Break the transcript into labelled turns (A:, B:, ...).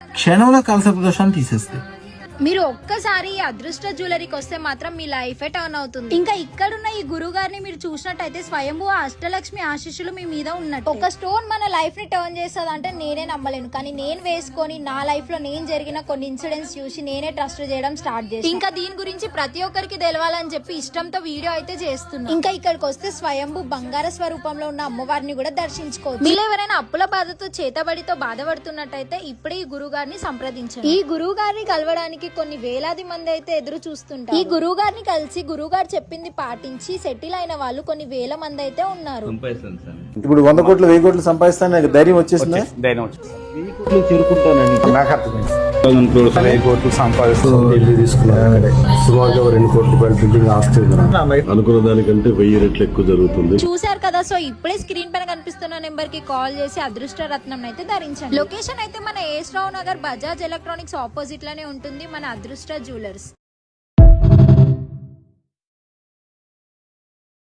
A: క్షణంలో కలసప్రదోషాన్ని తీసేస్తాయి.
B: మీరు ఒక్కసారి ఈ అదృష్ట జ్యువెలరీకి వస్తే మాత్రం మీ లైఫ్ టర్న్ అవుతుంది. ఇంకా ఇక్కడున్న ఈ గురువు గారిని మీరు చూసినట్టయితే స్వయంభూ అష్టలక్ష్మి ఆశీస్సులు మీ మీద ఉన్నట్టు. ఒక స్టోన్ మన లైఫ్ ని టర్న్ చేస్తుంది అంటే నేనే నమ్మలేను, కానీ నేను వేసుకొని నా లైఫ్ లో నేను జరిగిన కొన్ని ఇన్సిడెంట్స్ చూసి నేనే ట్రస్ట్ చేయడం స్టార్ట్ చేసి ఇంకా దీని గురించి ప్రతి ఒక్కరికి తెలవాలని చెప్పి ఇష్టంతో వీడియో అయితే చేస్తున్నా. ఇంకా ఇక్కడికి వస్తే స్వయంభూ బంగార స్వరూపంలో ఉన్న అమ్మవారిని కూడా దర్శించుకోవచ్చు. మీరు ఎవరైనా అప్పుల బాధతో చేతబడితో బాధపడుతున్నట్టయితే ఇప్పుడే ఈ గురువు గారిని సంప్రదించండి. ఈ గురువు గారిని కలవడానికి కొన్ని వేలాది మంది అయితే ఎదురు చూస్తుంటారు. ఈ గురువు గారిని కలిసి గురువు గారు చెప్పింది పాటించి సెటిల్ అయిన వాళ్ళు కొన్ని వేల మంది అయితే ఉన్నారు.
C: ఇప్పుడు 100 కోట్లు 1000 కోట్లు సంపాదిస్తాను ధైర్యం వచ్చేసిందా?
D: ధైర్యం వచ్చేసి
C: 1000 కోట్లు చేరుకుంటానని నాకు అర్థమైంది.
D: 1000 కోట్లు సంపాదిస్తాను
E: ఢిల్లీ తీసుకున్నాను. సుమారుగా 2 కోట్ల రూపాయల బిల్డింగ్ ఆస్తి అనుకున్న దానికంటే 1000 రెట్లు ఎక్కువ జరుగుతుంది.
B: చూసారు కదా, సో ఇప్పుడే స్క్రీన్ పైన కనిపిస్తున్న నెంబర్ కి కాల్ చేసి అదృష్ట రత్నం అయితే ధరించండి. లొకేషన్ అయితే మన ఏస్ రావు నగర్ బజాజ్ ఎలక్ట్రానిక్స్ ఆపోజిట్ లోనే ఉంటుంది మన అదృష్ట జ్యువెలర్స్.